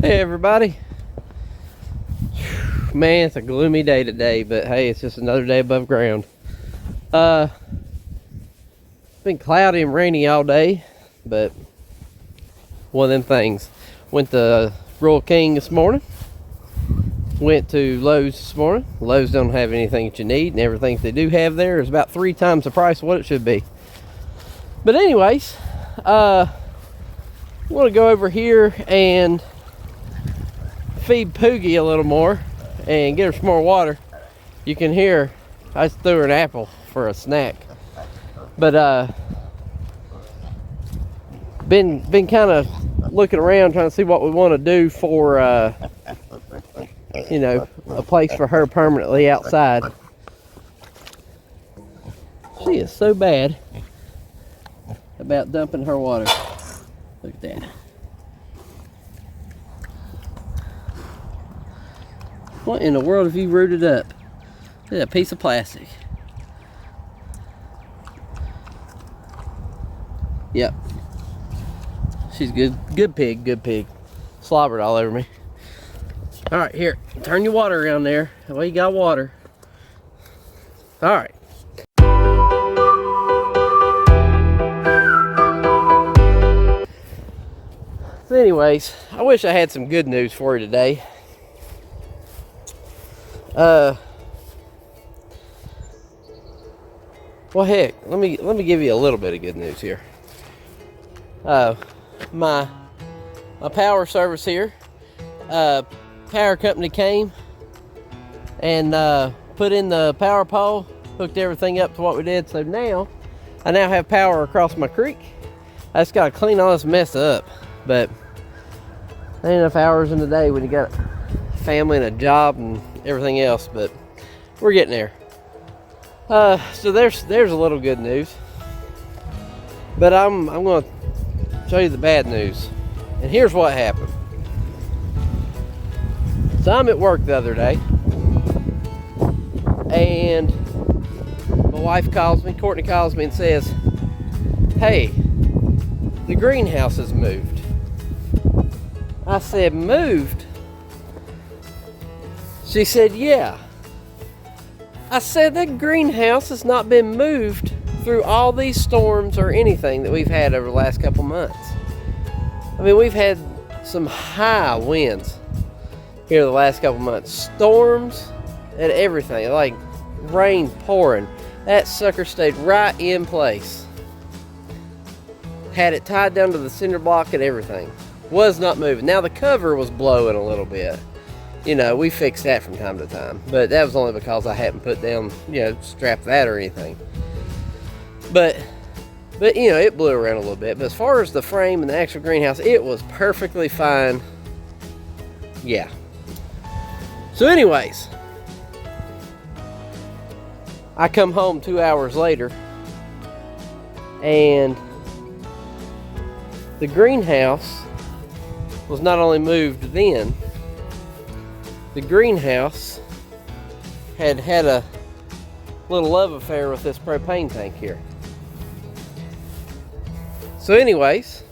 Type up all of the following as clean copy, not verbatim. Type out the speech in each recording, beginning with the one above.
Hey everybody. Man, it's a gloomy day today, but hey, it's just another day above ground. It's been cloudy and rainy all day, but one of them things. Went to Royal King this morning. Went to Lowe's this morning. Lowe's don't have anything that you need, and everything they do have there is about 3 times the price of what it should be. But anyways, I want to go over here and feed Poogie a little more and get her some more water. You can hear I just threw her an apple for a snack, but been kind of looking around trying to see what we want to do for you know, a place for her permanently outside. She is so bad about dumping her water. Look at that. What in the world have you rooted up? Look at that piece of plastic. Yep. She's good pig. Slobbered all over me. All right, here, turn your water around there. Well, you got water. All right. So anyways, I wish I had some good news for you today. Well, heck, let me give you a little bit of good news here. My power service here, power company came and put in the power pole, hooked everything up to what we did. So now I have power across my creek. I just gotta clean all this mess up, but ain't enough hours in the day when you got a family and a job and everything else, but we're getting there. So there's a little good news, but I'm going to show you the bad news. And here's what happened. So I'm at work the other day, and my wife calls me, Courtney calls me and says, "Hey, the greenhouse has moved." I said, "Moved?" She said, "Yeah." I said, "That greenhouse has not been moved through all these storms or anything that we've had over the last couple months. I mean, we've had some high winds here the last couple months. Storms and everything, like rain pouring. That sucker stayed right in place. Had it tied down to the cinder block and everything. Was not moving. Now the cover was blowing a little bit. You know, we fixed that from time to time, but that was only because I hadn't put down, strap that or anything. But it blew around a little bit. But as far as the frame and the actual greenhouse, it was perfectly fine. Yeah. So anyways, I come home 2 hours later, and the greenhouse was not only moved then, the greenhouse had a little love affair with this propane tank here. So anyways,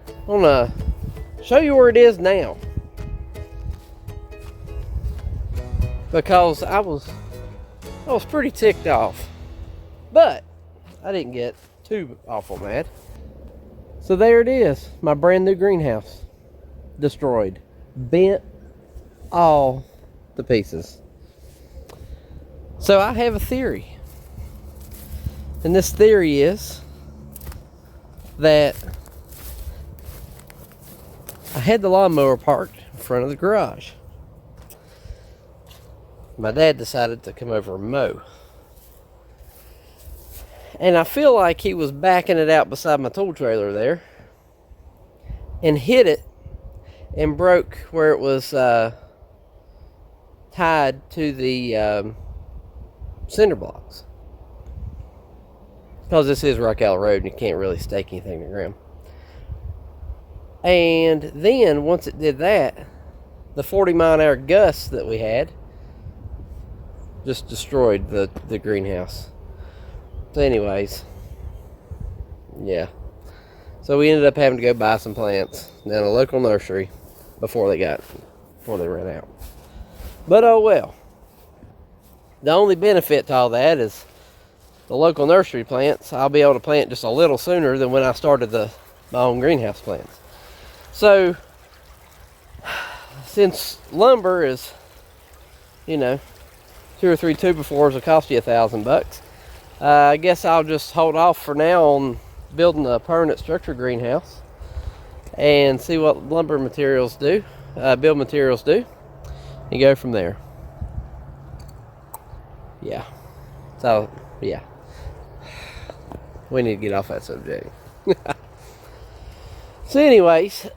I want to show you where it is now, because I was pretty ticked off, but I didn't get too awful mad. So there it is, my brand new greenhouse, destroyed, bent all to pieces. So I have a theory, and this theory is that I had the lawnmower parked in front of the garage. My dad decided to come over and mow, and I feel like he was backing it out beside my tool trailer there and hit it and broke where it was tied to the cinder blocks, because this is Rock Alley Road and you can't really stake anything to the ground. And then once it did that, the 40-mile-an-hour gusts that we had just destroyed the greenhouse. So anyways, yeah. So we ended up having to go buy some plants down a local nursery before they ran out. But oh well. The only benefit to all that is the local nursery plants, I'll be able to plant just a little sooner than when I started my own greenhouse plants. So, since lumber is, 2 or 3 2x4s will cost you $1,000, I guess I'll just hold off for now on building a permanent structure greenhouse and see what lumber materials do, build materials do, and go from there. Yeah. So, yeah. We need to get off that subject. So anyways,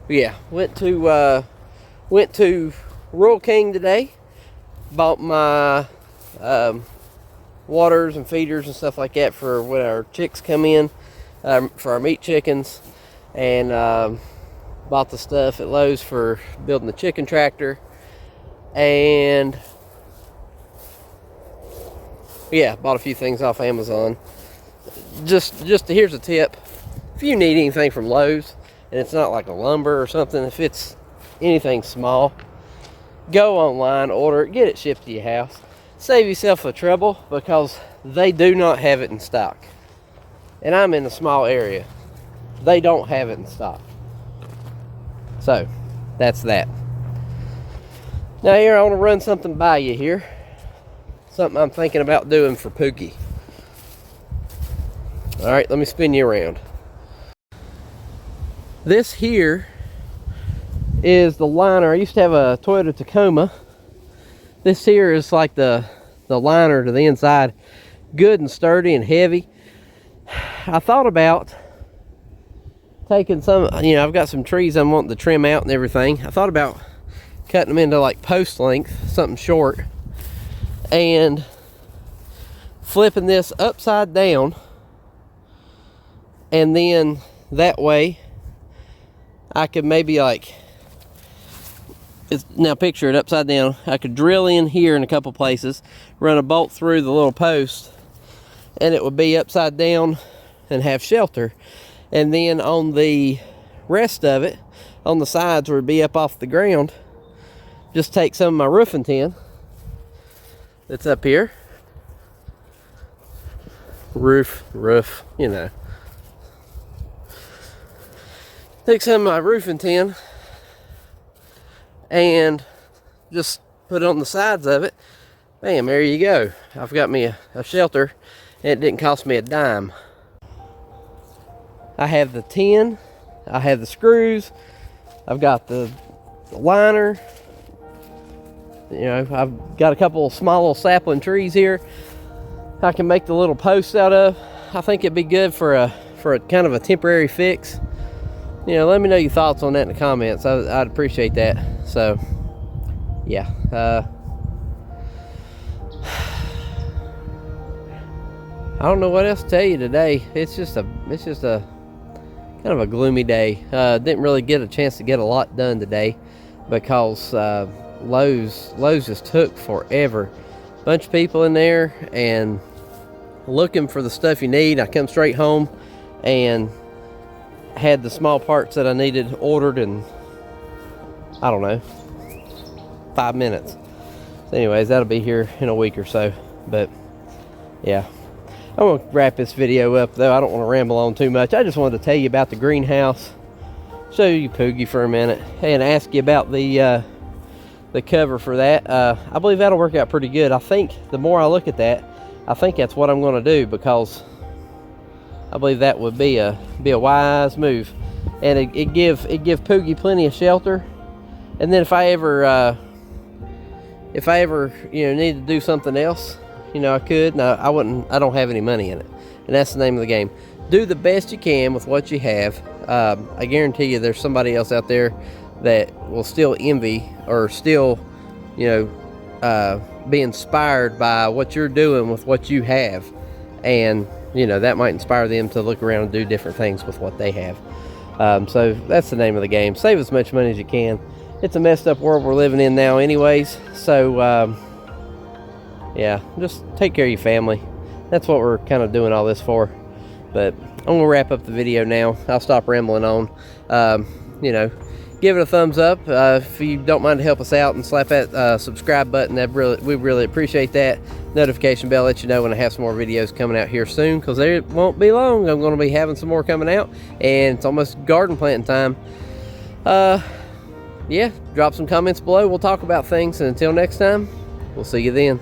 yeah, went to Rural King today. Bought my waters and feeders and stuff like that for when our chicks come in, for our meat chickens, and bought the stuff at Lowe's for building the chicken tractor, and yeah, bought a few things off Amazon. Just here's a tip: if you need anything from Lowe's and it's not like a lumber or something, if it's anything small, go online, order it, get it shipped to your house. Save yourself the trouble, because they do not have it in stock. And I'm in a small area. They don't have it in stock. So, that's that. Now here, I want to run something by you here. Something I'm thinking about doing for Pookie. Alright, let me spin you around. This here is the liner. I used to have a Toyota Tacoma. This here is like the liner to the inside. Good and sturdy and heavy. I thought about taking some, I've got some trees I'm wanting to trim out and everything. I thought about cutting them into like post length, something short, and flipping this upside down, and then that way I could maybe now picture it upside down. I could drill in here in a couple places, run a bolt through the little post, and it would be upside down and have shelter. And then on the rest of it, on the sides where it'd be up off the ground, just take some of my roofing tin that's up here. Roof, Take some of my roofing tin and just put it on the sides of it. Bam, there you go. I've got me a shelter, and it didn't cost me a dime. I have the tin, I have the screws, I've got the liner. I've got a couple of small little sapling trees here I can make the little posts out of. I think it'd be good for a kind of a temporary fix. Let me know your thoughts on that in the comments. I'd appreciate that. So, yeah. I don't know what else to tell you today. It's just a kind of a gloomy day. Didn't really get a chance to get a lot done today because Lowe's just took forever. Bunch of people in there and looking for the stuff you need. I come straight home and had the small parts that I needed ordered in, I don't know, 5 minutes. So anyways, that'll be here in a week or so. But yeah, I'm gonna wrap this video up though. I don't want to ramble on too much. I just wanted to tell you about the greenhouse, show you Poogie for a minute, and ask you about the cover for that. I believe that'll work out pretty good. I think the more I look at that, I think that's what I'm going to do, because I believe that would be a wise move, and it give Poogie plenty of shelter. And then if I ever need to do something else, I could. No, I wouldn't. I don't have any money in it, and that's the name of the game. Do the best you can with what you have. I guarantee you, there's somebody else out there that will still envy or still, be inspired by what you're doing with what you have, and that might inspire them to look around and do different things with what they have. So that's the name of the game. Save as much money as you can. It's a messed up world we're living in now anyways, so yeah, just take care of your family. That's what we're kind of doing all this for. But I'm gonna wrap up the video now. I'll stop rambling on. You know, give it a thumbs up if you don't mind to help us out, and slap that subscribe button. We really appreciate that. Notification bell let you know when I have some more videos coming out here soon, because there won't be long. I'm going to be having some more coming out, and it's almost garden planting time. Yeah, drop some comments below. We'll talk about things, and until next time, we'll see you then.